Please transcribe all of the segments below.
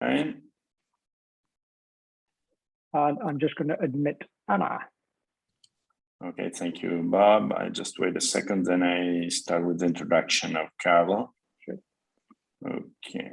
Okay. And I'm just going to admit Anna. Okay, thank you, Bob. I just wait a second, then I start with the introduction of Carlo. Sure. Okay.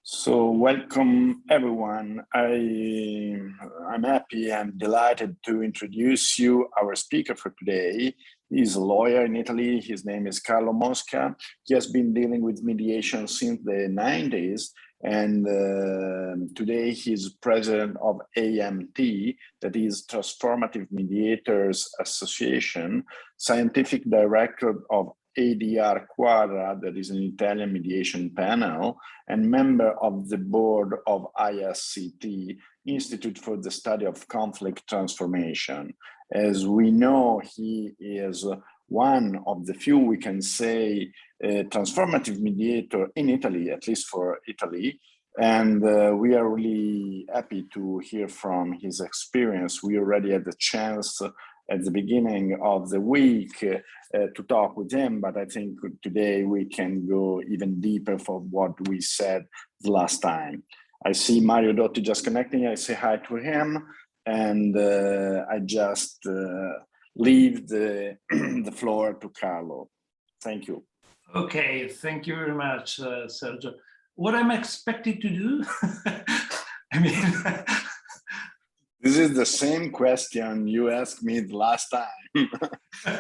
So welcome everyone. I'm happy and delighted to introduce you our speaker for today. He's a lawyer in Italy. His name is Carlo Mosca. He has been dealing with mediation since the 90s. And today he's president of AMT, that is Transformative Mediators Association, scientific director of ADR Quadra, that is an Italian mediation panel, and member of the board of ISCT, Institute for the Study of Conflict Transformation. As we know, he is one of the few, we can say, transformative mediator in Italy, at least for Italy. And we are really happy to hear from his experience. We already had the chance at the beginning of the week to talk with him, but I think today we can go even deeper for what we said the last time. I see Mario Dotti just connecting. I say hi to him, and I just leave the, the floor to Carlo. Thank you. Okay, thank you very much, Sergio. What I'm expected to do? I mean, this is the same question you asked me the last time,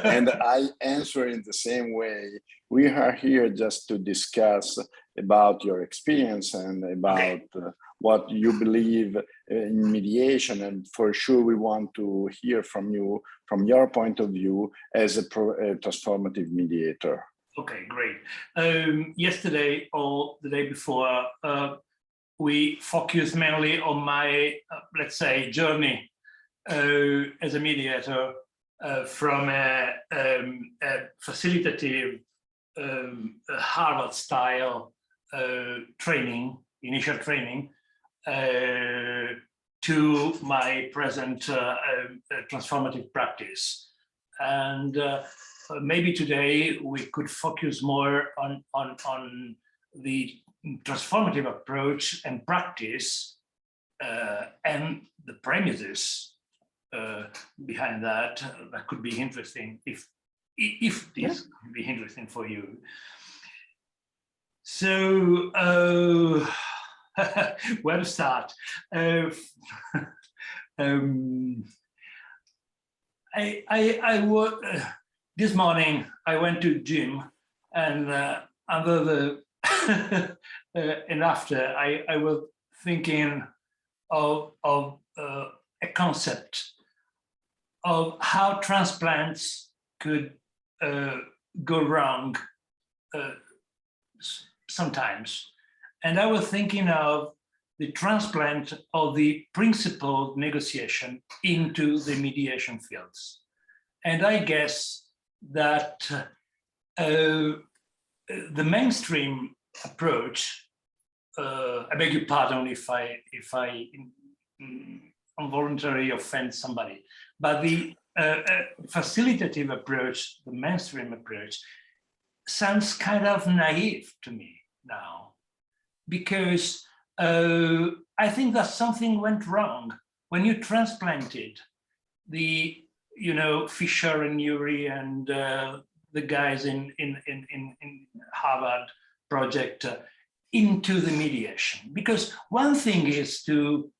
and I answer in the same way. We are here just to discuss about your experience and about what you believe in mediation, and for sure we want to hear from you, from your point of view as a transformative mediator. Okay, great. Yesterday or the day before, we focused mainly on my, let's say, journey as a mediator from a facilitative Harvard-style training, initial training, to my present transformative practice. And maybe today we could focus more on the transformative approach and practice and the premises behind that. That could be interesting if this could be interesting for you. So where to start? This morning I went to gym, and under the and after I was thinking of a concept of how transplants could go wrong sometimes, and I was thinking of the transplant of the principled negotiation into the mediation fields. And I guess that the mainstream approach, I beg your pardon if I involuntarily offend somebody, but the facilitative approach, the mainstream approach, sounds kind of naive to me now, because I think that something went wrong when you transplanted the, Fisher and Urey and the guys in Harvard project into the mediation. Because one thing is to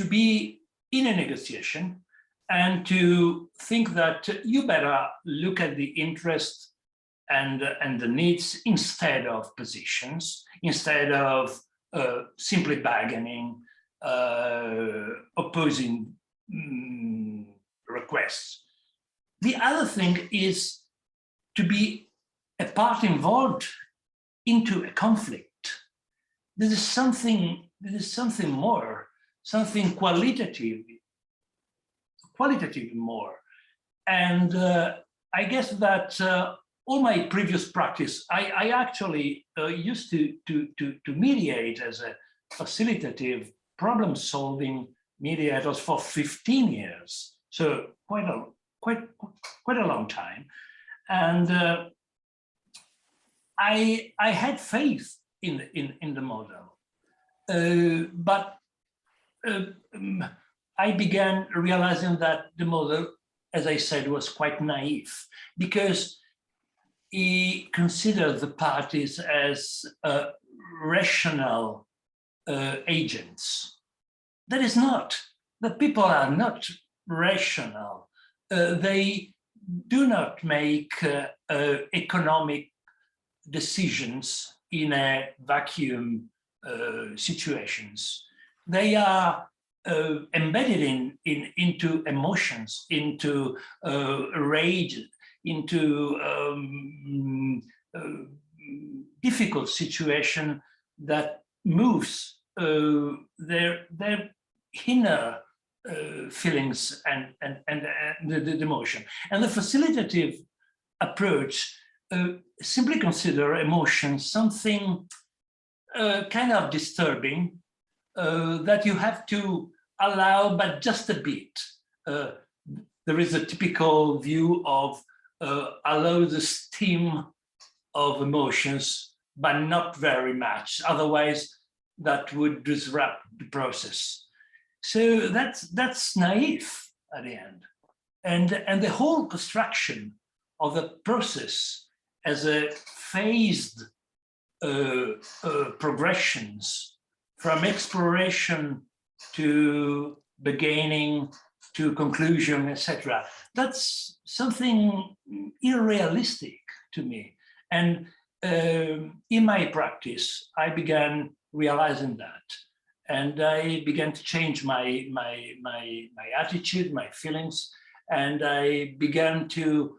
be in a negotiation and to think that you better look at the interest and the needs instead of positions, instead of simply bargaining, opposing requests. The other thing is to be a part involved into a conflict. There is something more, something qualitative more. And I guess that all my previous practice, I actually used to mediate as a facilitative problem-solving mediators for 15 years, so quite a long time. And I had faith in the model, but I began realizing that the model, as I said, was quite naive, because he considered the parties as rational agents. That is not. The people are not rational. They do not make economic decisions in a vacuum situations. They are embedded into emotions, into rage, into difficult situation that moves their inner feelings and the emotion. And the facilitative approach simply consider emotion something kind of disturbing that you have to allow, but just a bit. There is a typical view of allow the steam of emotions, but not very much. Otherwise, that would disrupt the process. So that's naive at the end. And the whole construction of the process as a phased progressions from exploration to beginning to conclusion, etc. That's something unrealistic to me. And in my practice, I began realizing that. And I began to change my attitude, my feelings, and I began to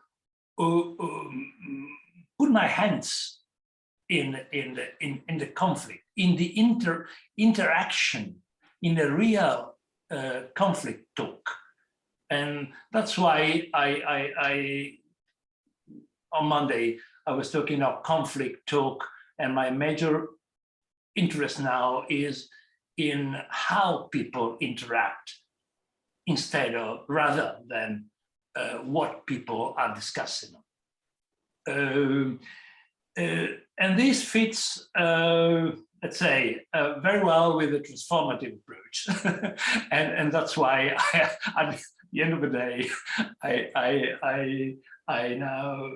put my hands in the conflict, in the interaction, in the real conflict talk. And that's why I on Monday, I was talking about conflict talk, and my major interest now is in how people interact instead of, rather than what people are discussing. And this fits, let's say, very well with the transformative approach. and that's why at the end of the day, I now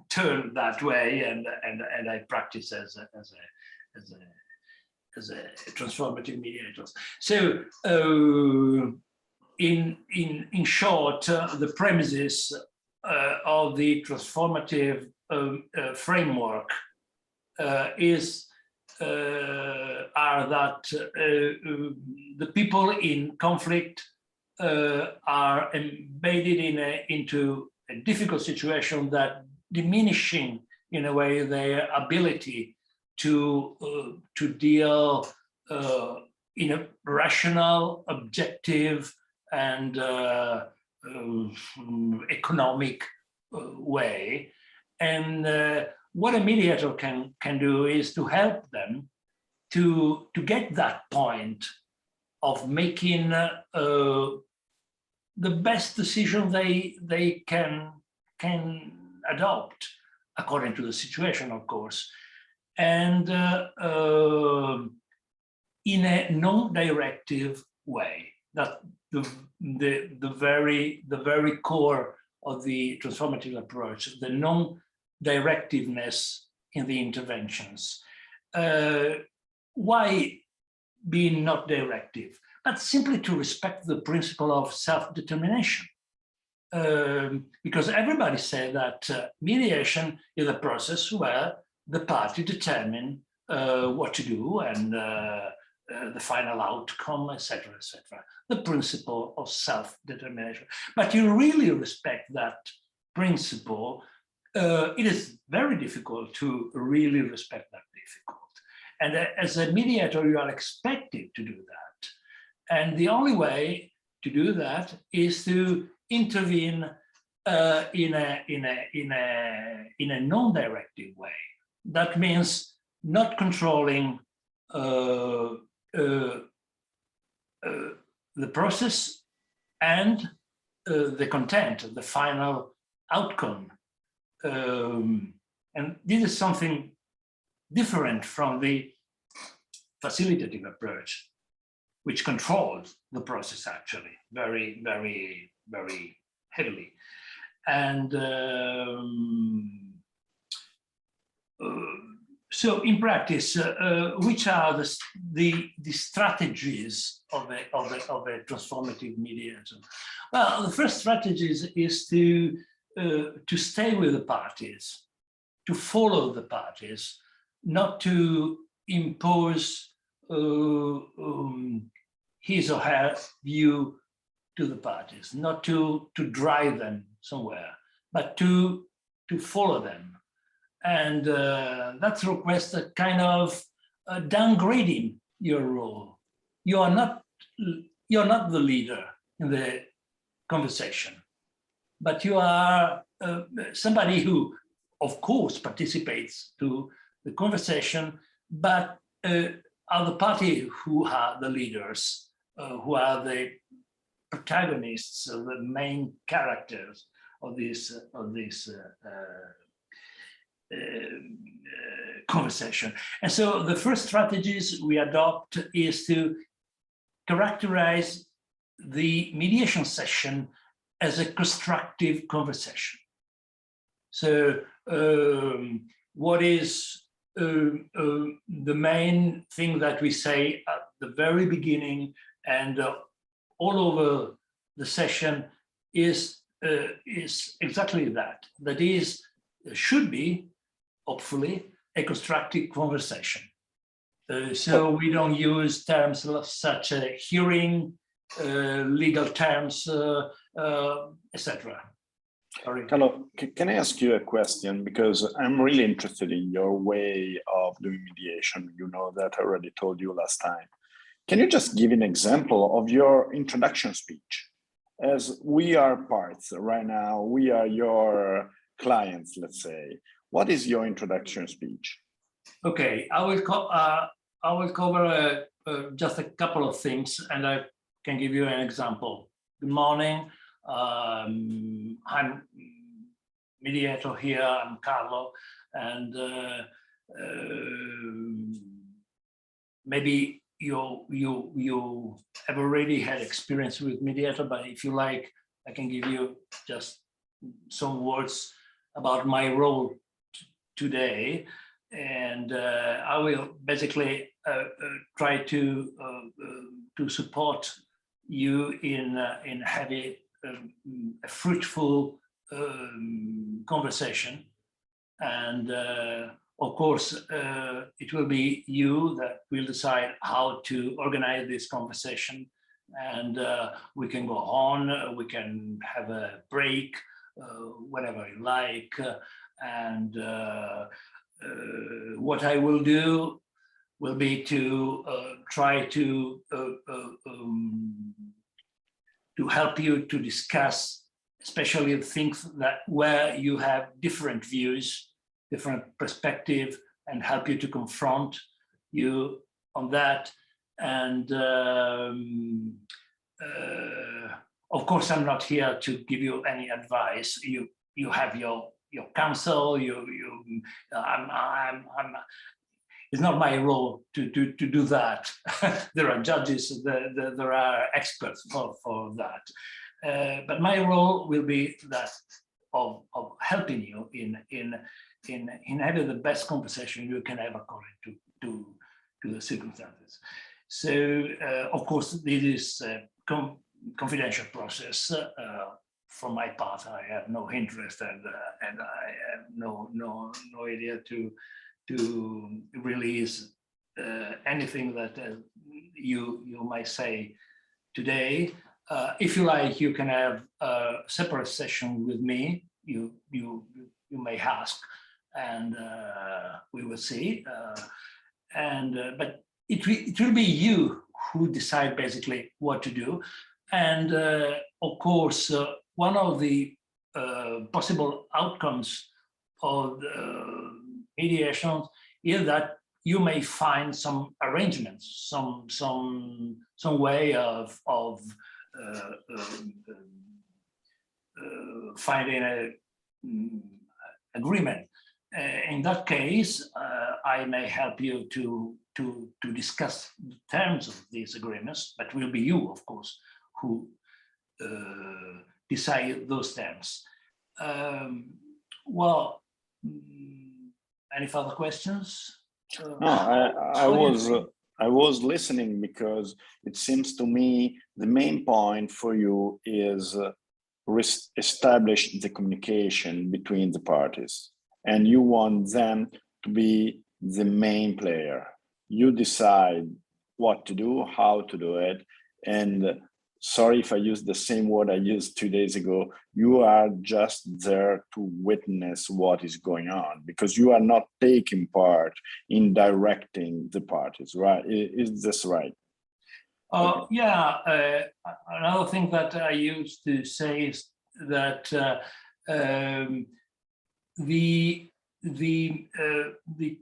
turn that way, and I practice as a transformative mediator. So in short, the premises of the transformative framework are that the people in conflict are embedded into a difficult situation that diminishing in a way their ability to deal in a rational, objective, and economic way. And what a mediator can do is to help them to get that point of making the best decision they can adopt according to the situation, of course, and in a non-directive way. That the very core of the transformative approach, the non-directiveness in the interventions. Why being not directive? But simply to respect the principle of self-determination. Because everybody said that mediation is a process where the party determine what to do and the final outcome, etc., etc. The principle of self-determination. But you really respect that principle. It is very difficult to really respect that difficult. And as a mediator, you are expected to do that. And the only way to do that is to intervene in a non-directive way. That means not controlling the process and the content, the final outcome, and this is something different from the facilitative approach, which controls the process actually very, very, very heavily. And so in practice, which are the strategies of a transformative mediator? Well, the first strategy is to stay with the parties, to follow the parties, not to impose his or her view to the parties, not to drive them somewhere, but to follow them. And that requires a kind of downgrading your role. You are not the leader in the conversation, but you are somebody who, of course, participates to the conversation, but are the party who are the leaders, who are the protagonists, the main characters of this conversation. And so the first strategies we adopt is to characterize the mediation session as a constructive conversation. So what is the main thing that we say at the very beginning and all over the session is exactly that. That is, should be, hopefully, a constructive conversation. So we don't use terms such as hearing, legal terms, etc. Carlo, can I ask you a question? Because I'm really interested in your way of doing mediation. You know that I already told you last time. Can you just give an example of your introduction speech? As we are parts right now, we are your clients, let's say. What is your introduction speech? Okay, I will cover just a couple of things, and I can give you an example. Good morning. I'm mediator here. I'm Carlo, and maybe you have already had experience with mediator, but if you like, I can give you just some words about my role today, and I will basically try to support you in having a fruitful conversation. And of course, it will be you that will decide how to organize this conversation. And we can go on, we can have a break whenever you like. And what I will do will be to try to help you to discuss, especially things that where you have different views, different perspective, and help you to confront you on that. And of course, I'm not here to give you any advice. You have your counsel. It's not my role to do that. There are judges, there are experts for that. But my role will be that of helping you in having the best conversation you can have according to the circumstances. So of course, this is a confidential process. From my part, I have no interest and I have no idea to release anything that you might say today. If you like, you can have a separate session with me. You may ask, and we will see. But it will be you who decide basically what to do. And of course, one of the possible outcomes of the mediation is that you may find some arrangements, some way of finding agreement. In that case, I may help you to discuss the terms of these agreements, but will be you, of course, who decide those terms. Well, any further questions? No, I was listening because it seems to me the main point for you is establish the communication between the parties, and you want them to be the main player. You decide what to do, how to do it, and sorry if I use the same word I used 2 days ago, you are just there to witness what is going on, because you are not taking part in directing the parties, right? Is this right? Yeah, another thing that I used to say is that the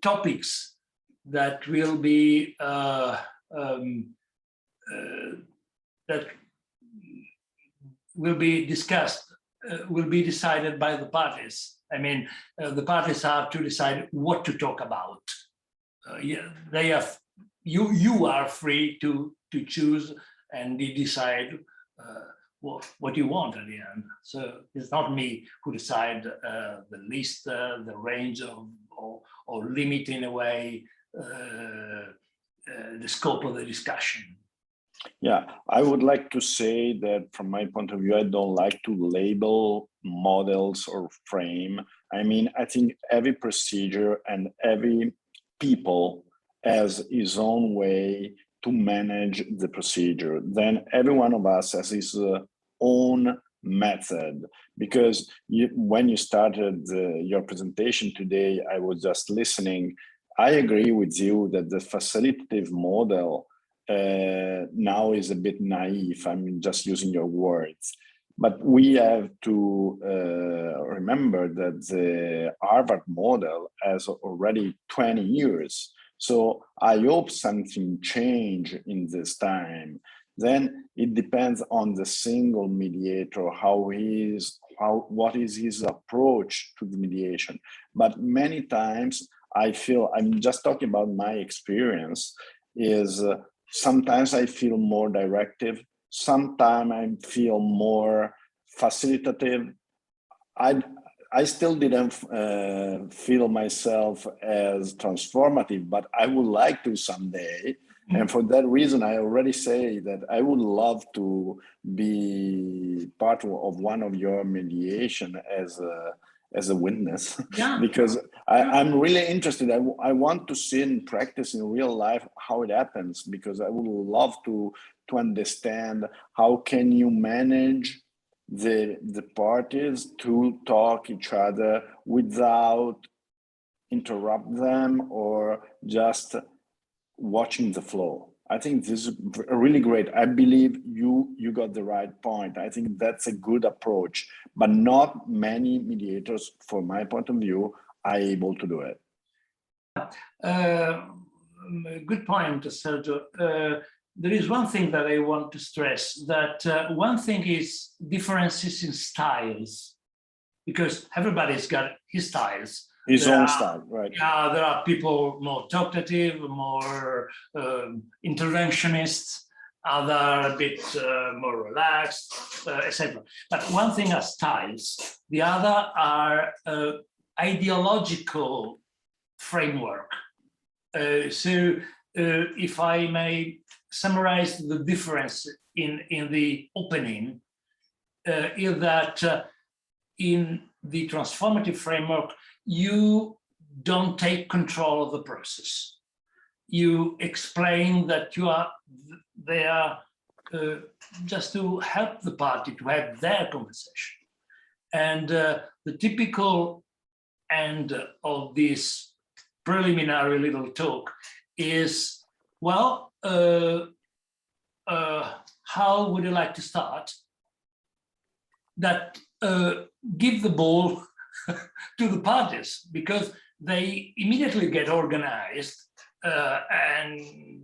topics that will be that will be discussed will be decided by the parties. I mean, the parties have to decide what to talk about. Yeah, they have. You are free to choose and decide what you want at the end. So it's not me who decide the list, the range of, or limit in a way the scope of the discussion. Yeah, I would like to say that from my point of view, I don't like to label models or frame. I mean, I think every procedure and every people has his own way to manage the procedure. Then every one of us has his own method, because when you started your presentation today, I was just listening. I agree with you that the facilitative model now is a bit naive. I'm just using your words. But we have to remember that the Harvard model has already 20 years. So I hope something change in this time. Then it depends on the single mediator, what is his approach to the mediation. But many times I feel, I'm just talking about my experience, is sometimes I feel more directive, sometimes I feel more facilitative. I still didn't feel myself as transformative, but I would like to someday. And for that reason, I already say that I would love to be part of one of your mediation as a witness, yeah. Because I'm really interested. I want to see in practice in real life how it happens, because I would love to understand how can you manage the parties to talk each other without interrupt them or just watching the flow. I think this is really great. I believe you got the right point. I think that's a good approach, but not many mediators, from my point of view, are able to do it. Good point, Sergio. There is one thing that I want to stress, that one thing is differences in styles, because everybody's got his styles. His own style, right? Yeah, there are people more talkative, more interventionists, other a bit more relaxed, etc. But one thing are styles, the other are ideological framework. So if I may summarize the difference in the opening, is that in the transformative framework, you don't take control of the process. You explain that you are there just to help the party to have their conversation. And the typical end of this preliminary little talk is, well, how would you like to start? That give the ball to the parties, because they immediately get organized and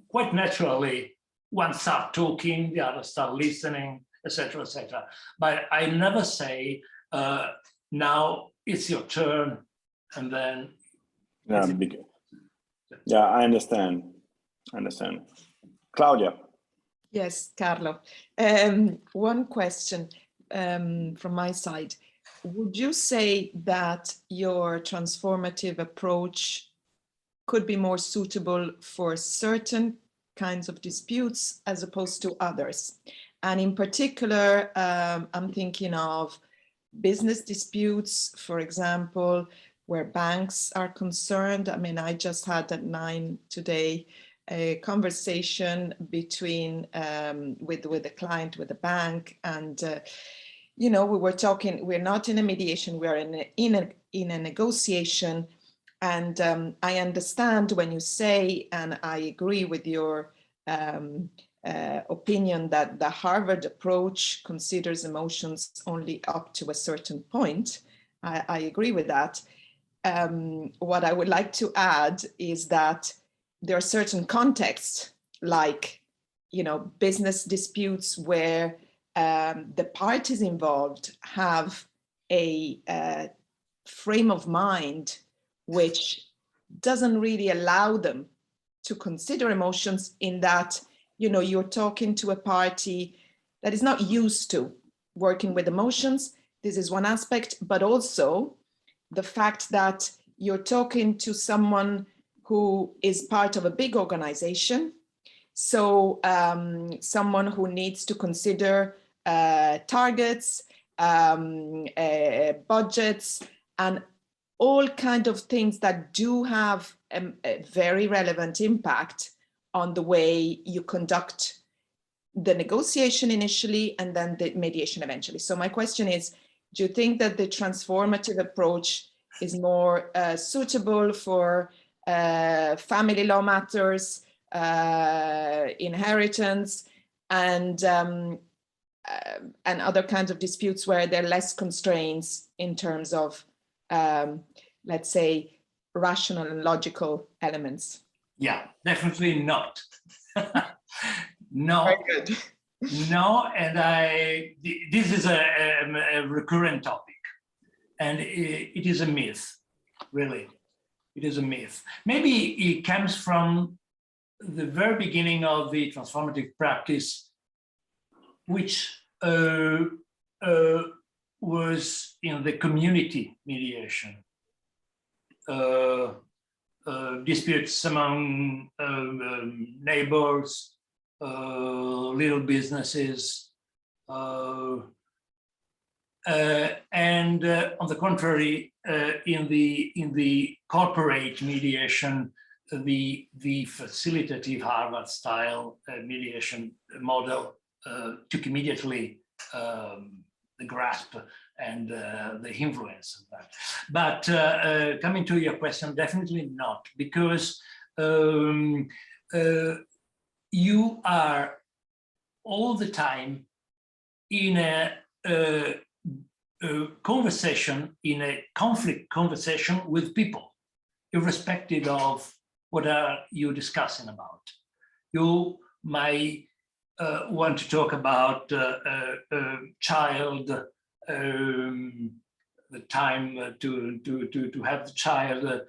quite naturally one start talking, the other start listening, etc., etc. But I never say now it's your turn, and then yeah, I understand. Claudia. Yes, Carlo. One question from my side. Would you say that your transformative approach could be more suitable for certain kinds of disputes as opposed to others? And in particular, I'm thinking of business disputes, for example, where banks are concerned. I mean, I just had at 9 today a conversation between with a client, with a bank, and you know, we were talking. We're not in a mediation. We are in a negotiation, and I understand when you say, and I agree with your opinion that the Harvard approach considers emotions only up to a certain point. I agree with that. What I would like to add is that there are certain contexts, like, you know, business disputes where the parties involved have a frame of mind which doesn't really allow them to consider emotions, in that, you know, you're talking to a party that is not used to working with emotions. This is one aspect, but also the fact that you're talking to someone who is part of a big organization. So someone who needs to consider targets, budgets, and all kind of things that do have a very relevant impact on the way you conduct the negotiation initially and then the mediation eventually. So my question is, do you think that the transformative approach is more suitable for family law matters, inheritance, and other kinds of disputes where there are less constraints in terms of, let's say, rational and logical elements? Yeah, definitely not. No. Very good. No, and this is a recurrent topic, and it is a myth, really. It is a myth. Maybe it comes from the very beginning of the transformative practice, which was in the community mediation. Disputes among neighbors, little businesses, and on the contrary, in the corporate mediation, the facilitative Harvard-style mediation model took immediately the grasp and the influence of that. But coming to your question, definitely not, because you are all the time in a conversation, in a conflict conversation with people, irrespective of what are you discussing about. You might want to talk about child, the time to have the child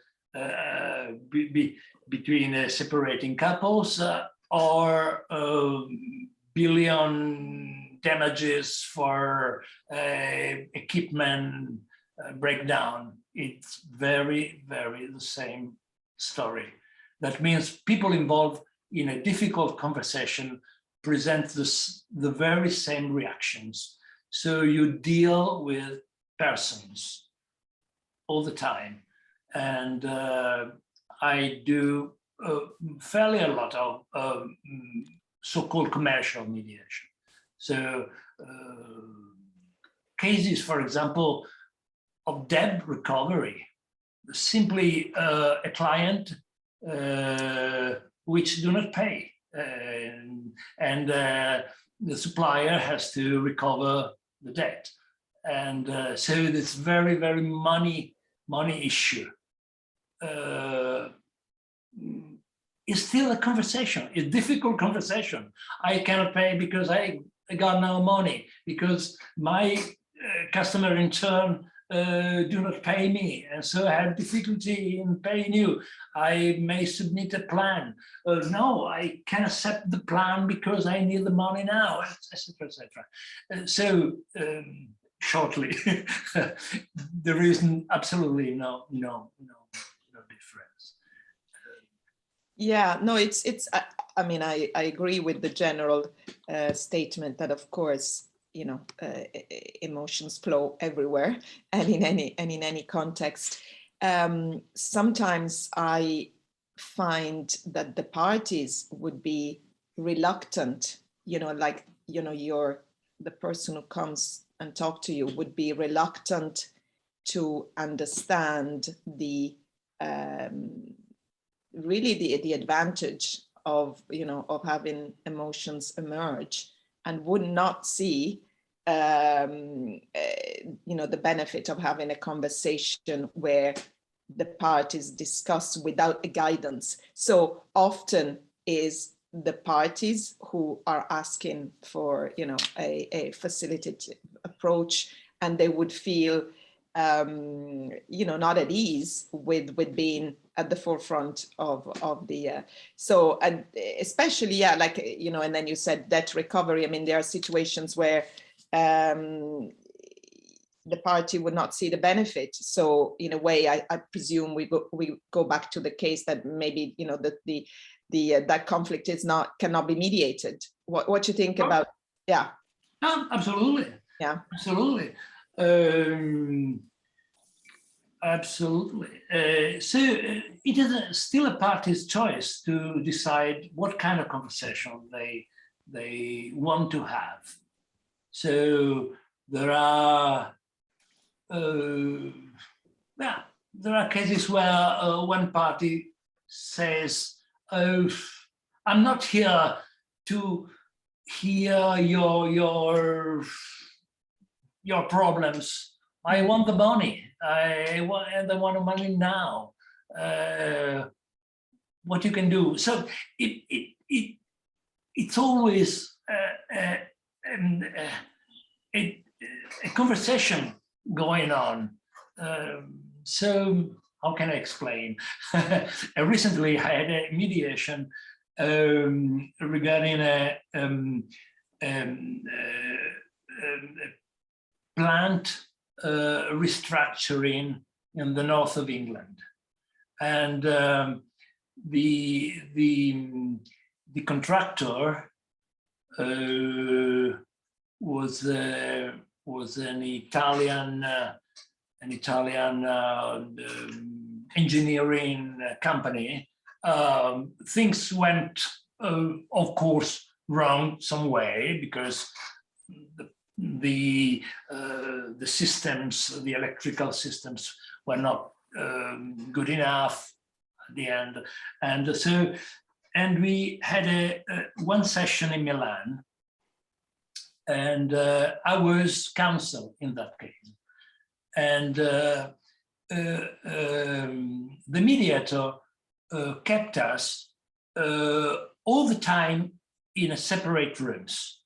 between separating couples, or billion damages for equipment breakdown. It's very, very the same story. That means people involved in a difficult conversation present the very same reactions. So you deal with persons all the time. And I do fairly a lot of so-called commercial mediation. So cases, for example, of debt recovery, simply a client which do not pay, and the supplier has to recover the debt. And so this very, very money issue is still a conversation, a difficult conversation. I cannot pay because I got no money, because my customer in turn do not pay me, and so I have difficulty in paying you. I may submit a plan. No, I can accept the plan because I need the money now, etc., etc. So shortly, there is absolutely no difference. Yeah, no, it's. I mean, I agree with the general statement that, of course, you know, emotions flow everywhere and in any context. Sometimes I find that the parties would be reluctant, you know, like, you know, the person who comes and talk to you would be reluctant to understand the really the advantage of, you know, of having emotions emerge, and would not see you know, the benefit of having a conversation where the parties discuss without a guidance. So often is the parties who are asking for, you know, a facilitated approach, and they would feel you know, not at ease with being at the forefront of the so, and especially, yeah, like, you know, and then you said debt recovery. I mean, there are situations where the party would not see the benefit. So in a way, I presume we go back to the case that maybe, you know, that conflict cannot be mediated. What you think about? Yeah. Absolutely. Yeah. Absolutely. Absolutely. So it is still a party's choice to decide what kind of conversation they want to have. So there are cases where one party says, "Oh, I'm not here to hear your problems. I want the money. I want the money now. What you can do?" So it's always a conversation going on. So how can I explain? Recently, I had a mediation regarding a plant restructuring in the north of England, and the contractor was an Italian engineering company. Things went, of course, wrong some way, because the systems, the electrical systems, were not good enough at the end, and we had one session in Milan, and I was counsel in that case, and the mediator kept us all the time in separate rooms.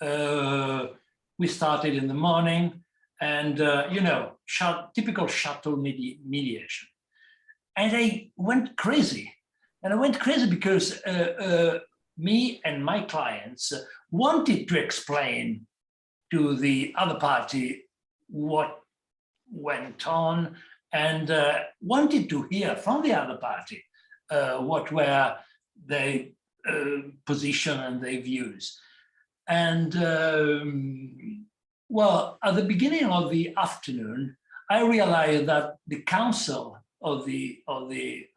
We started in the morning, and you know, typical shuttle mediation. And I went crazy. And I went crazy because me and my clients wanted to explain to the other party what went on, and wanted to hear from the other party what were their position and their views. And well, at the beginning of the afternoon, I realized that the counsel of the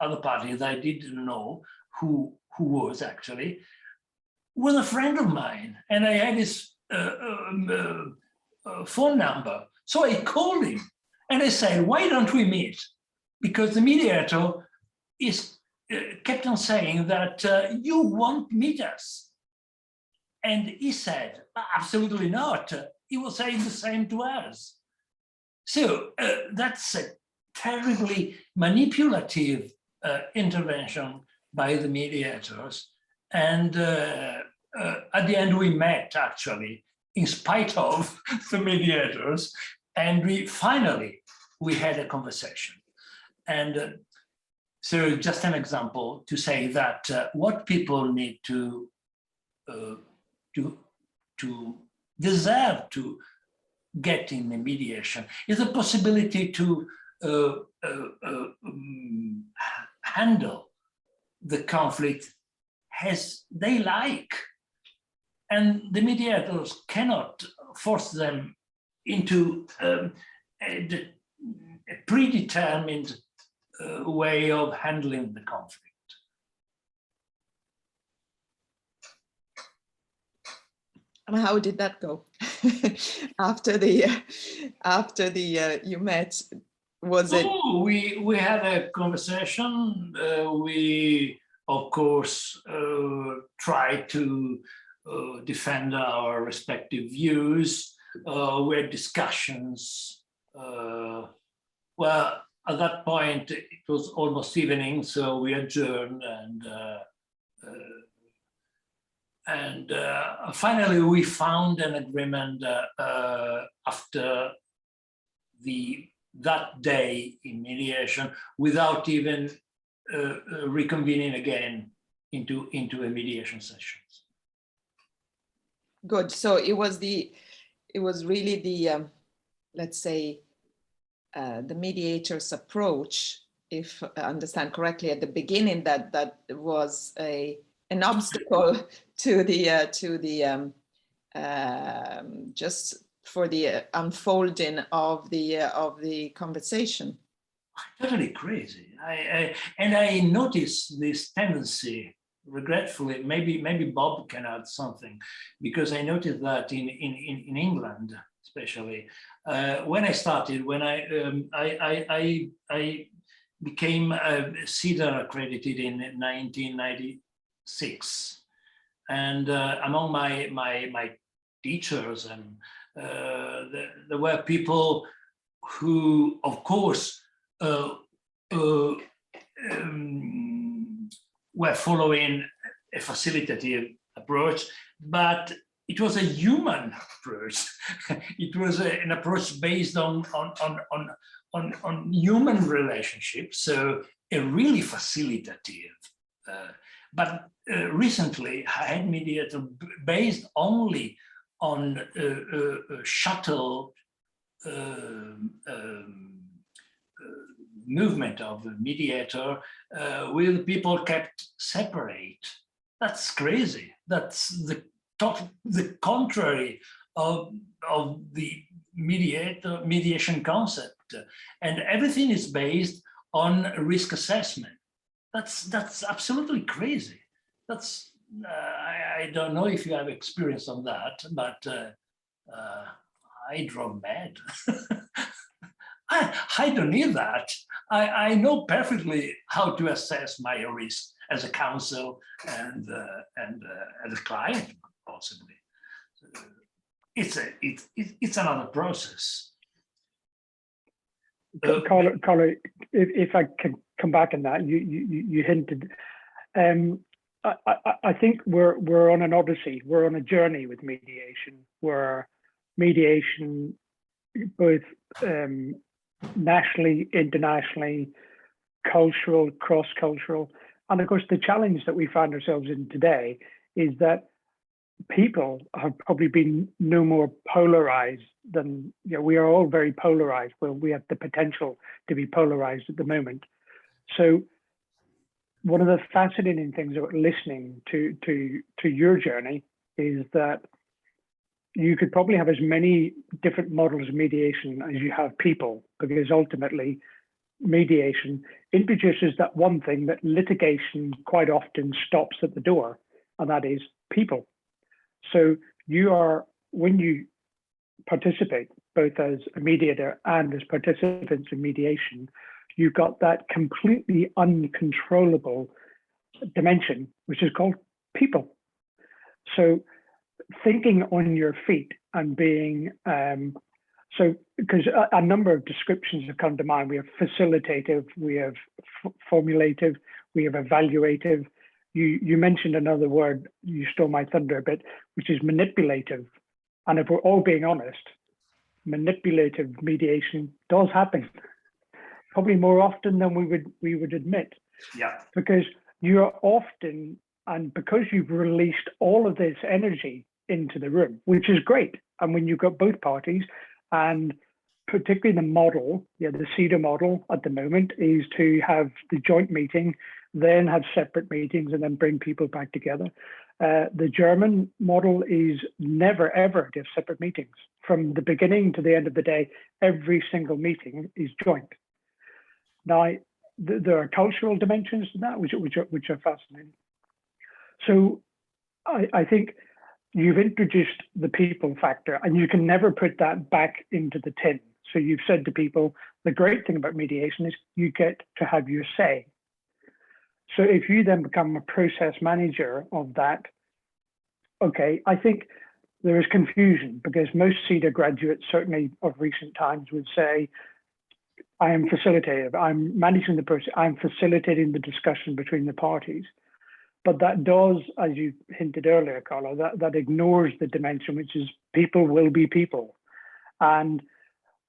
other party that I didn't know who was actually, was a friend of mine, and I had his phone number. So I called him and I said, "Why don't we meet?" Because the mediator kept on saying that you won't meet us. And he said, "Absolutely not. He was saying the same to us." So that's a terribly manipulative intervention by the mediators. And at the end, we met, actually, in spite of the mediators. And we finally had a conversation. And so just an example to say that what people need to deserve to get in the mediation is a possibility to handle the conflict as they like. And the mediators cannot force them into a predetermined way of handling the conflict. And how did that go? after the you met? Was it? Oh, we had a conversation. We of course tried to defend our respective views. We had discussions. Well, at that point it was almost evening, so we adjourned, and finally we found an agreement after that day in mediation, without even reconvening again into a mediation sessions. Good. So it was really the let's say the mediator's approach, if I understand correctly, at the beginning that was an obstacle to the just for the unfolding of the conversation. Totally crazy. I noticed this tendency, regretfully. Maybe Bob can add something, because I noticed that in England, especially when I started, when I became CEDAR accredited in 1996, and among my teachers, and there were people who, of course, were following a facilitative approach, but it was a human approach. It was an approach based on human relationships, so a really facilitative. But recently, I had mediator based only on shuttle movement of the mediator, with people kept separate. That's crazy. That's the contrary of the mediation concept, and everything is based on risk assessment. That's absolutely crazy. That's I don't know if you have experience on that, but I drove mad. I don't need that. I know perfectly how to assess my risk as a counsel and as a client, possibly. It's another process. Carlo, if I can come back on that, you hinted. I think we're on an odyssey. We're on a journey with mediation, where mediation, both nationally, internationally, cultural, cross-cultural, and of course the challenge that we find ourselves in today is that people have probably been no more polarized than, we are all very polarized. Well, we have the potential to be polarized at the moment. So one of the fascinating things about listening to your journey is that you could probably have as many different models of mediation as you have people, because ultimately mediation introduces that one thing that litigation quite often stops at the door, and that is people. So when you participate, both as a mediator and as participants in mediation, you've got that completely uncontrollable dimension, which is called people. So thinking on your feet and being, because a number of descriptions have come to mind. We have facilitative, we have formulative, we have evaluative. You mentioned another word, you stole my thunder a bit, which is manipulative. And if we're all being honest, manipulative mediation does happen, probably more often than we would admit. Yeah. Because you're often, and because you've released all of this energy into the room, which is great. And when you've got both parties, and particularly the model, the CEDA model at the moment is to have the joint meeting, then have separate meetings, and then bring people back together. The German model is never, ever to have separate meetings. From the beginning to the end of the day, every single meeting is joint. Now, there are cultural dimensions to that, which are fascinating. So I think you've introduced the people factor, and you can never put that back into the tin. So you've said to people, the great thing about mediation is you get to have your say. So if you then become a process manager of that, okay, I think there is confusion, because most CEDA graduates, certainly of recent times, would say, I am facilitative, I'm managing the process, I'm facilitating the discussion between the parties. But that does, as you hinted earlier, Carlo, that ignores the dimension, which is people will be people. And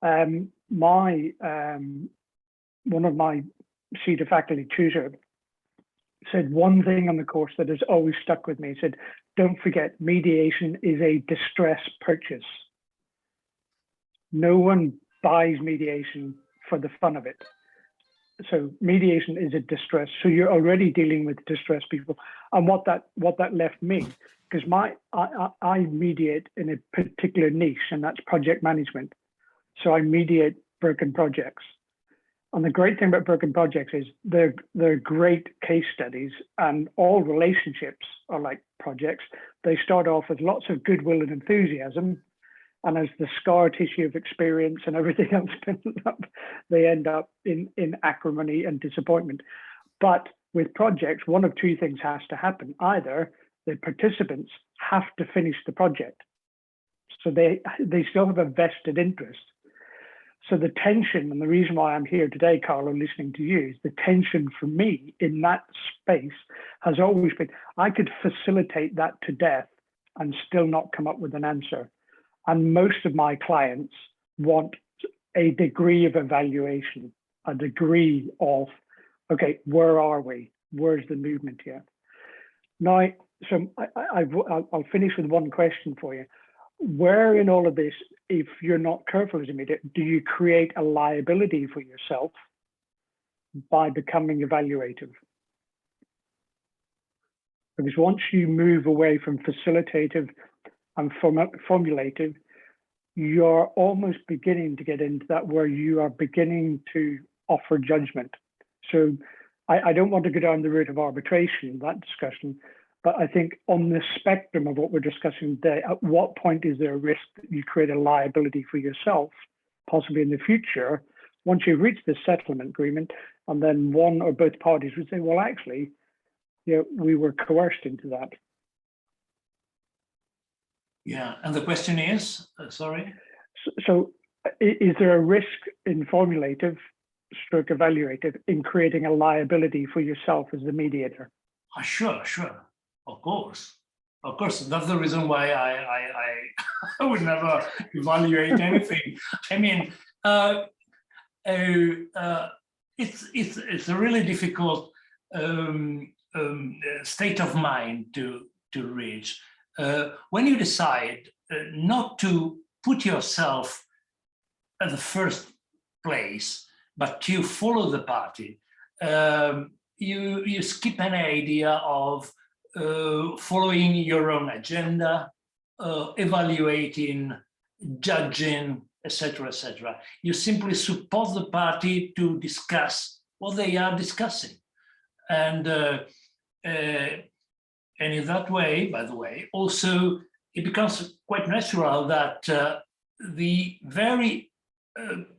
one of my CEDA faculty tutor said one thing on the course that has always stuck with me. He said, don't forget, mediation is a distress purchase. No one buys mediation for the fun of it. So mediation is a distress. So you're already dealing with distressed people. And what that left me, because I mediate in a particular niche, and that's project management. So I mediate broken projects. And the great thing about broken projects is they're great case studies, and all relationships are like projects. They start off with lots of goodwill and enthusiasm, and as the scar tissue of experience and everything else builds up, they end up in acrimony and disappointment. But with projects, one of two things has to happen. Either the participants have to finish the project, so they still have a vested interest. So the tension, and the reason why I'm here today, Carlo, listening to you, is the tension for me in that space has always been, I could facilitate that to death and still not come up with an answer. And most of my clients want a degree of evaluation, a degree of, okay, where are we? Where's the movement here? Now, so I'll finish with one question for you. Where in all of this, if you're not careful as a mediator, do you create a liability for yourself by becoming evaluative? Because once you move away from facilitative and formulative, you're almost beginning to get into that where you are beginning to offer judgment. So I don't want to go down the route of arbitration, that discussion, but I think on the spectrum of what we're discussing today, at what point is there a risk that you create a liability for yourself, possibly in the future, once you reach this settlement agreement, and then one or both parties would say, well, actually, we were coerced into that. Yeah, and the question is, sorry? So is there a risk in formulative stroke evaluative in creating a liability for yourself as the mediator? Sure. Of course. That's the reason why I would never evaluate anything. I mean, it's a really difficult state of mind to reach. When you decide not to put yourself at the first place, but to follow the party, you skip an idea of following your own agenda, evaluating, judging, etc., etc. You simply support the party to discuss what they are discussing. And in that way, by the way, also it becomes quite natural that the very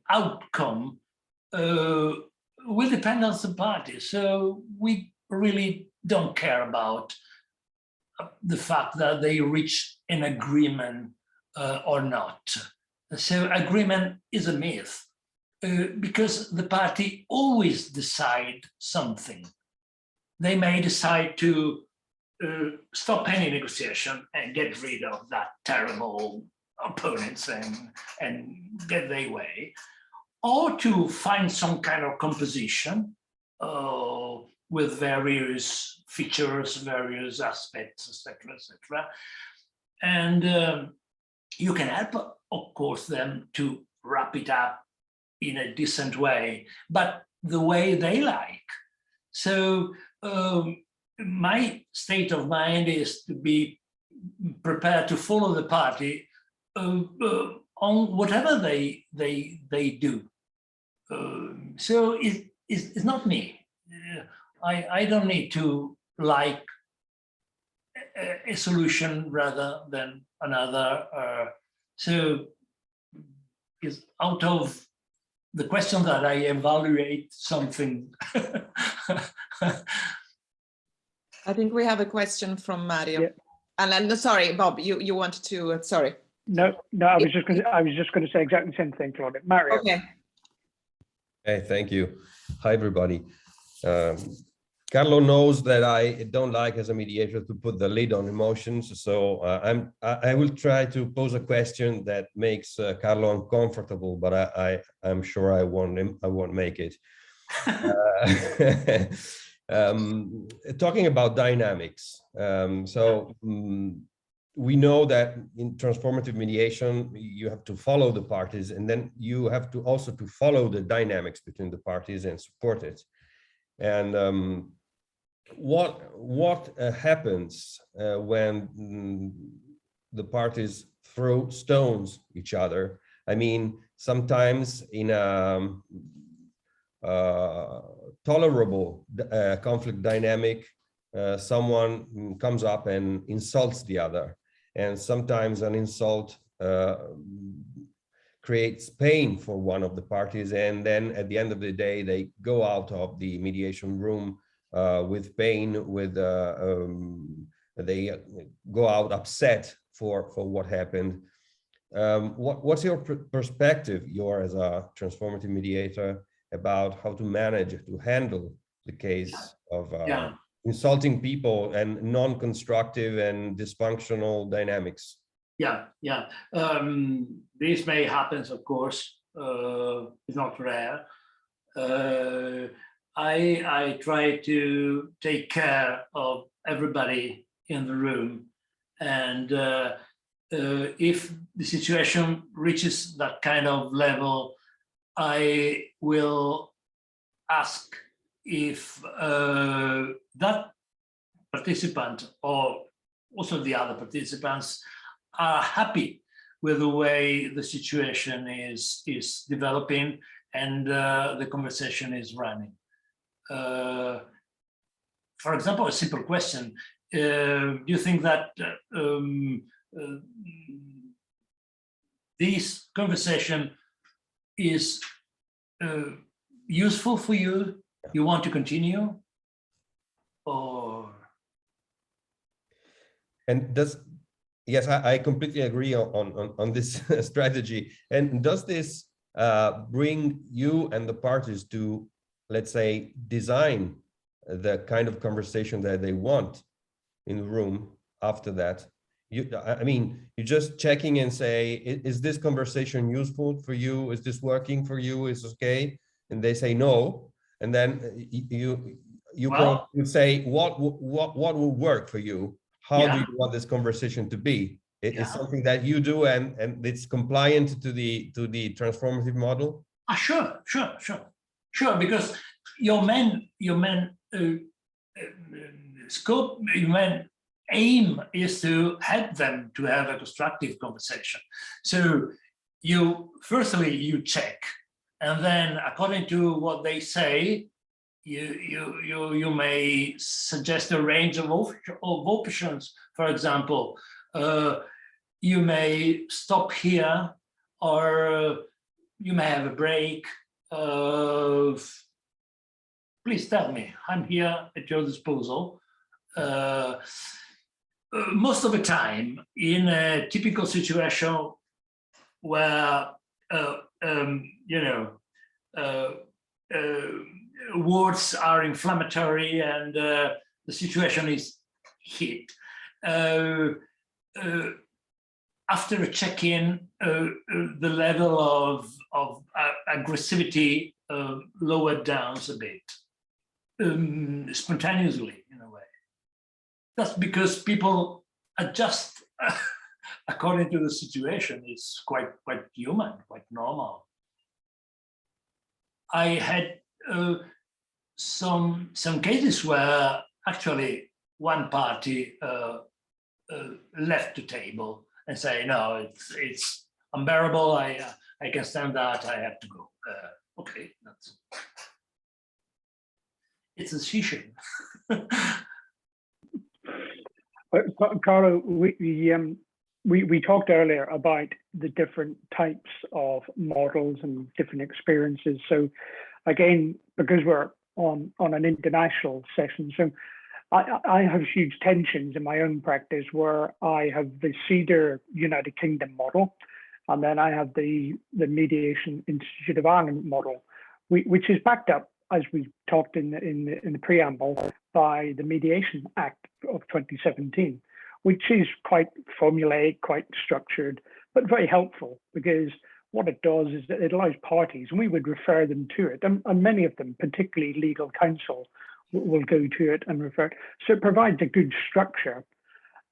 outcome will depend on the party. So we really don't care about the fact that they reach an agreement or not. So agreement is a myth because the party always decide something. They may decide to stop any negotiation and get rid of that terrible opponents and get their way, or to find some kind of composition with various features, various aspects, etc., etc. And you can help, of course, them to wrap it up in a decent way, but the way they like. So my state of mind is to be prepared to follow the party on whatever they do. So it's not me. I don't need to like a solution rather than another. So it's out of the question that I evaluate something. I think we have a question from Mario. Yeah. And then, sorry, Bob, you wanted to, sorry. No, I was just going to say exactly the same thing, Claudia. Mario. Okay. Hey, thank you. Hi, everybody. Carlo knows that I don't like, as a mediator, to put the lid on emotions. So I will try to pose a question that makes Carlo uncomfortable, but I'm sure I won't make it. Talking about dynamics. We know that in transformative mediation, you have to follow the parties, and then you have to also to follow the dynamics between the parties and support it. And what happens when the parties throw stones each other? I mean, sometimes in a tolerable conflict dynamic, someone comes up and insults the other, and sometimes an insult creates pain for one of the parties, and then at the end of the day they go out of the mediation room with pain, with they go out upset for what happened. What's your perspective, as a transformative mediator, about how to manage, to handle the case of insulting people and non-constructive and dysfunctional dynamics? This may happen, of course. It's not rare. I try to take care of everybody in the room, and if the situation reaches that kind of level, I will ask if that participant or also the other participants are happy with the way the situation is developing and the conversation is running. For example, a simple question: do you think that this conversation is useful for you? You want to continue? Or yes, I completely agree on this strategy. And does this bring you and the parties to, let's say, design the kind of conversation that they want in the room after that? I mean, you're just checking and say, is this conversation useful for you? Is this working for you? Is it okay? And they say no. And then you would say, what will work for you? How do you want this conversation to be? It's something that you do and it's compliant to the transformative model? Sure, because your main scope, your main aim is to help them to have a constructive conversation. So firstly you check, and then according to what they say, you may suggest a range of options. For example, you may stop here, or you may have a break. Please tell me, I'm here at your disposal. Most of the time, in a typical situation where words are inflammatory and the situation is heat, after a check-in, the level of aggressivity lowered down a bit, spontaneously in a way. That's because people adjust according to the situation. It's quite human, quite normal. I had some cases where actually one party left the table and say, no, it's unbearable. I can stand that. I have to go. Okay, it's a decision. Carlo, we talked earlier about the different types of models and different experiences. So again, because we're on an international session, so I have huge tensions in my own practice where I have the CEDAR United Kingdom model, and then I have the Mediation Institute of Ireland model, which is backed up, as we talked in the preamble, by the Mediation Act of 2017, which is quite formulaic, quite structured, but very helpful, because what it does is that it allows parties, and we would refer them to it, and many of them, particularly legal counsel, will go to it and refer. So it provides a good structure.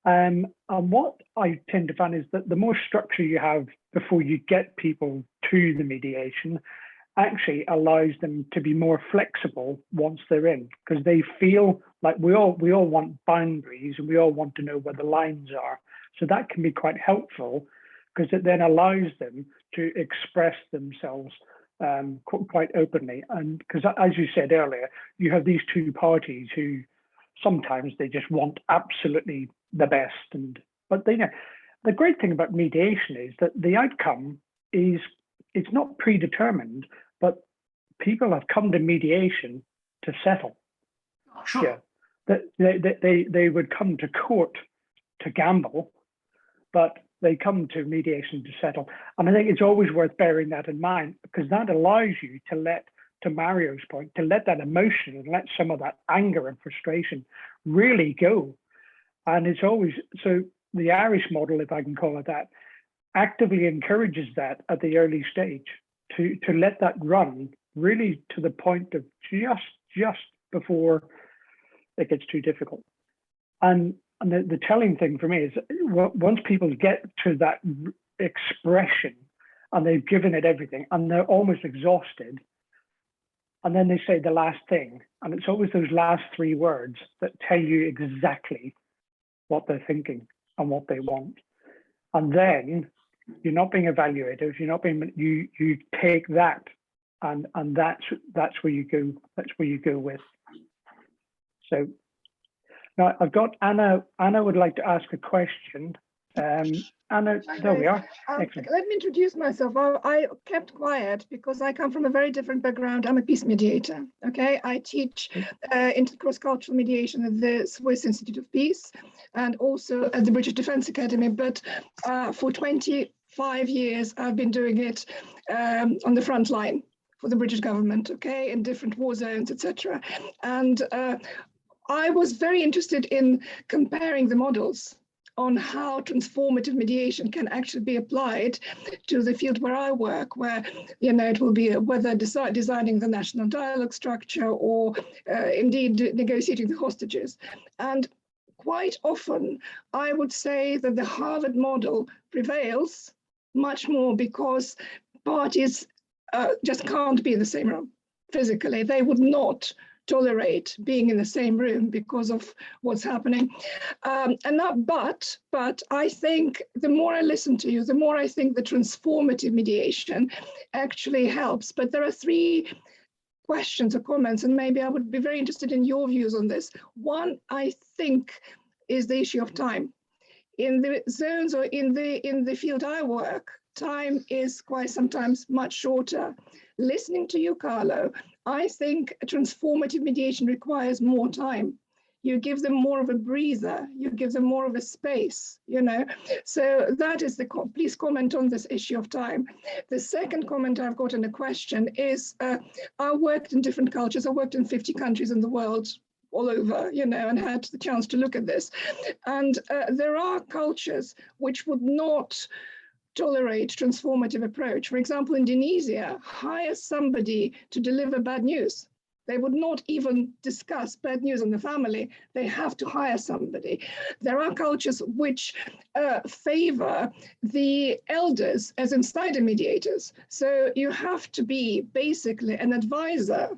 And what I tend to find is that the more structure you have before you get people to the mediation actually allows them to be more flexible once they're in, because they feel like we all want boundaries and we all want to know where the lines are. So that can be quite helpful, because it then allows them to express themselves quite openly. And because, as you said earlier, you have these two parties who sometimes they just want absolutely the best. But they know the great thing about mediation is that the outcome is, it's not predetermined, but people have come to mediation to settle. Sure. Yeah, that they would come to court to gamble, but they come to mediation to settle. And I think it's always worth bearing that in mind, because that allows you to let, to Mario's point, to let that emotion and let some of that anger and frustration really go. And it's always, so the Irish model, if I can call it that, actively encourages that at the early stage, to let that run really to the point of just before it gets too difficult. And the telling thing for me is, once people get to that expression and they've given it everything and they're almost exhausted, and then they say the last thing, and it's always those last three words that tell you exactly what they're thinking and what they want. And then you're not being evaluative, you're not being, you take that, and that's where you go, with. So now I've got Anna. Anna would like to ask a question. Anna, there we are. Excellent. Let me introduce myself. I kept quiet because I come from a very different background. I'm a peace mediator. Okay, I teach cross-cultural mediation at the Swiss Institute of Peace and also at the British Defence Academy. But for 25 years, I've been doing it on the front line for the British government. Okay, in different war zones, etc. And I was very interested in comparing the models on how transformative mediation can actually be applied to the field where I work, where, you know, it will be whether designing the national dialogue structure or indeed negotiating the hostages. And quite often, I would say that the Harvard model prevails much more because parties just can't be in the same room physically. They would not tolerate being in the same room because of what's happening. But I think the more I listen to you, the more I think the transformative mediation actually helps. But there are three questions or comments, and maybe I would be very interested in your views on this. One, I think, is the issue of time. In the zones or in the field I work, time is quite sometimes much shorter. Listening to you, Carlo, I think transformative mediation requires more time. You give them more of a breather, you give them more of a space, you know. So that is please comment on this issue of time. The second comment I've got in a question is, I worked in different cultures. I worked in 50 countries in the world, all over, you know, and had the chance to look at this. And there are cultures which would not tolerate transformative approach. For example, Indonesia hires somebody to deliver bad news. They would not even discuss bad news in the family. They have to hire somebody. There are cultures which favor the elders as insider mediators. So you have to be basically an advisor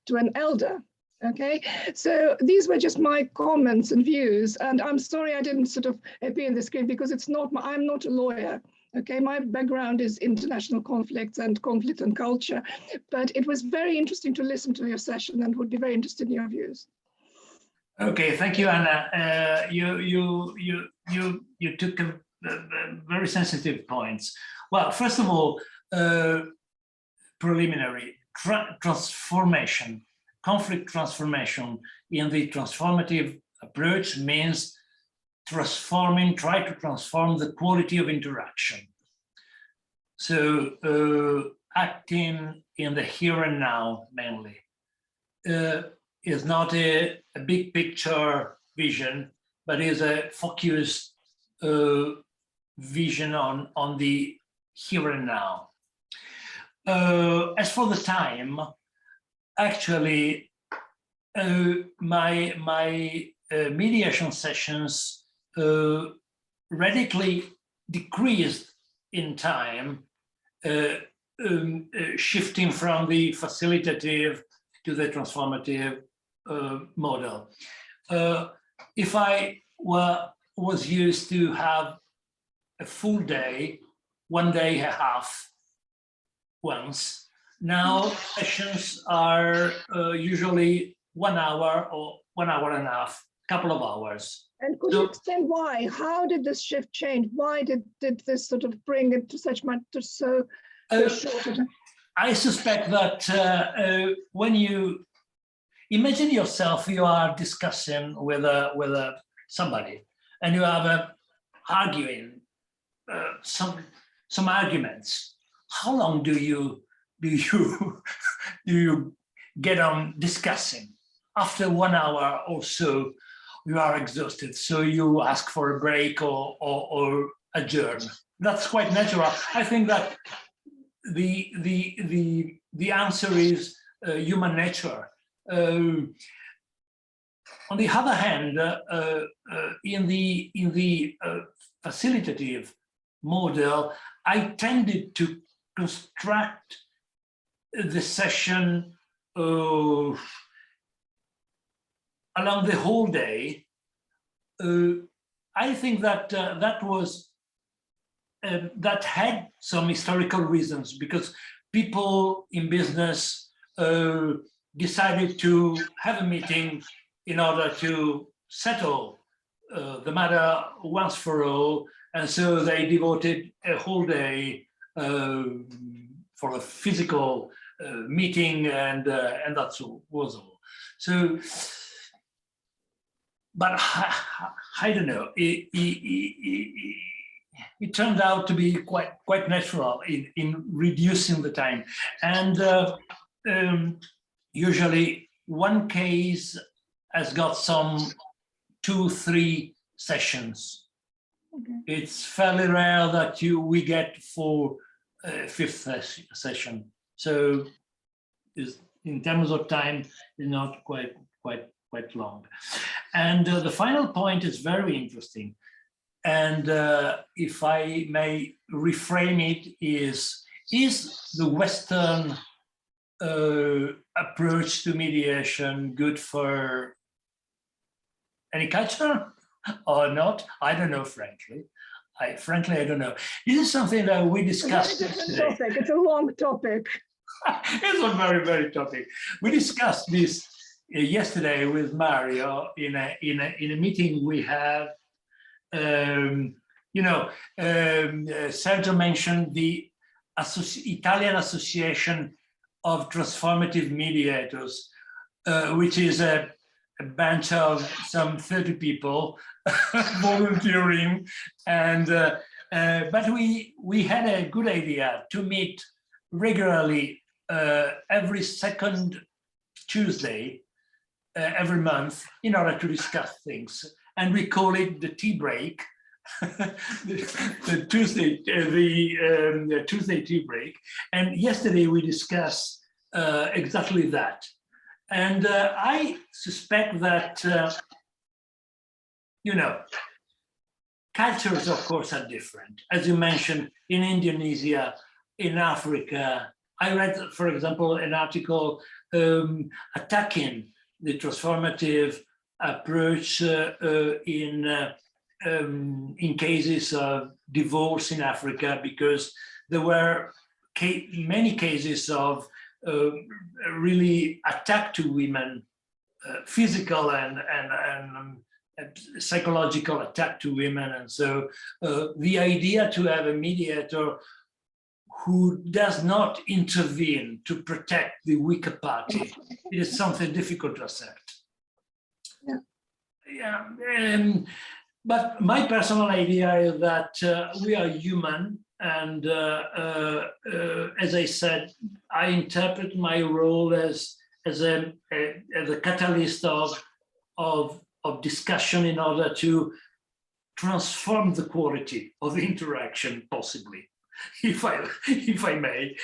to an elder. Okay, so these were just my comments and views. And I'm sorry I didn't sort of appear in the screen because it's not I'm not a lawyer. Okay, my background is international conflicts and conflict and culture, but it was very interesting to listen to your session and would be very interested in your views. Okay, thank you, Anna. You took a very sensitive points. Well, first of all, preliminary transformation, conflict transformation in the transformative approach means try to transform the quality of interaction. So acting in the here and now mainly is not a big picture vision, but is a focused vision on the here and now. As for the time, actually, my mediation sessions radically decreased in time, shifting from the facilitative to the transformative model. If I was used to have a full day, 1 day and a half once, now sessions are usually 1 hour or 1 hour and a half, couple of hours. And could you explain why? How did this shift change? Why did this sort of bring it to such much so short? I suspect that when you imagine yourself, you are discussing with somebody, and you have arguing some arguments. How long do you get on discussing? After 1 hour or so, you are exhausted, so you ask for a break or adjourn. That's quite natural. I think that the answer is human nature. On the other hand, in the facilitative model, I tended to construct the session along the whole day. I think that that had some historical reasons, because people in business decided to have a meeting in order to settle the matter once for all, and so they devoted a whole day for a physical meeting, and that was all. So, but I don't know. It turned out to be quite natural in reducing the time, and usually one case has got some 2-3 sessions. Okay. It's fairly rare that we get for a 5th session. So, in terms of time, is not quite long. And the final point is very interesting. And if I may reframe it, is the Western approach to mediation good for any culture or not? I don't know, frankly. I don't know. This is something that we discussed yesterday. It's a long topic. It's a very, very topic. We discussed this yesterday with Mario in a meeting we had. Sergio mentioned the Italian Association of Transformative Mediators, which is a bunch of some 30 people volunteering, and but we had a good idea to meet regularly every second Tuesday every month in order to discuss things, and we call it the tea break. the Tuesday tea break. And yesterday we discussed exactly that. And I suspect that, cultures, of course, are different. As you mentioned, in Indonesia, in Africa, I read, for example, an article attacking the transformative approach in cases of divorce in Africa, because there were many cases of really attack to women, physical and psychological attack to women. And so the idea to have a mediator who does not intervene to protect the weaker party, it is something difficult to accept. Yeah. But my personal idea is that we are human, and as I said, I interpret my role as a catalyst of discussion in order to transform the quality of the interaction, possibly, if I may,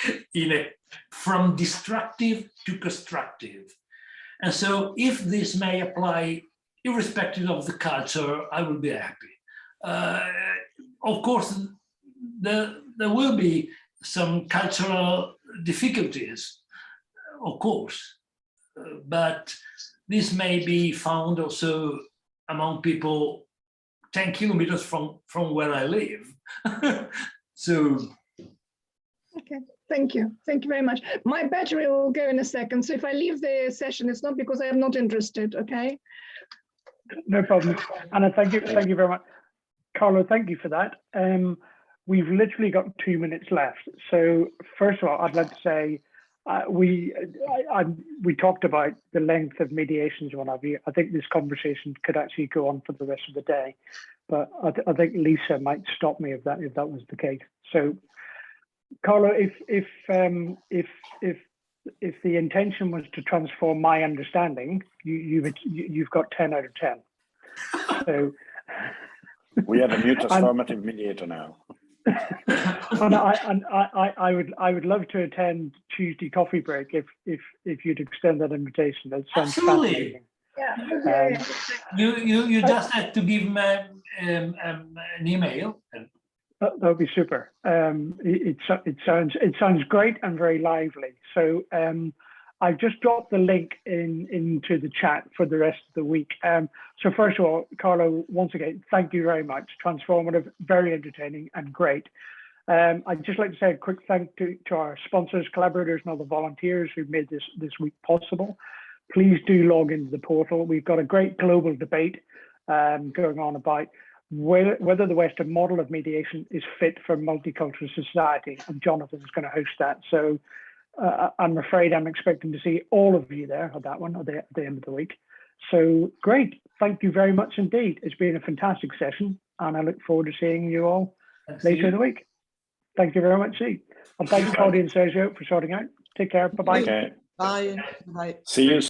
from destructive to constructive. And so, if this may apply, irrespective of the culture, I will be happy. Of course, there will be some cultural difficulties, of course, but this may be found also among people 10 kilometers from where I live. So. Okay, thank you. Thank you very much. My battery will go in a second. So if I leave the session, it's not because I am not interested, okay? No problem. Anna, thank you very much. Carlo, thank you for that. We've literally got 2 minutes left. So first of all, I'd like to say we talked about the length of mediations, what have you. I think this conversation could actually go on for the rest of the day, but I think Lisa might stop me if that was the case. So, Carlo, if the intention was to transform my understanding, you've got 10 out of 10. So we have a new transformative mediator now. And I would love to attend Tuesday coffee break if you'd extend that invitation. That sounds fascinating. Yeah. You just have to give me an email. That would be super. It sounds great and very lively. So I've just dropped the link into the chat for the rest of the week. So first of all, Carlo, once again, thank you very much. Transformative, very entertaining and great. I'd just like to say a quick thank you to our sponsors, collaborators, and all the volunteers who've made this week possible. Please do log into the portal. We've got a great global debate going on about whether the Western model of mediation is fit for multicultural society, and Jonathan's going to host that. So I'm afraid I'm expecting to see all of you there at that one at the end of the week. So great, thank you very much indeed. It's been a fantastic session, and I look forward to seeing you all later in the week. Thank you very much, and thanks Claudia and Sergio for sorting out. Take care. Bye bye. Okay. Bye. Bye. See you.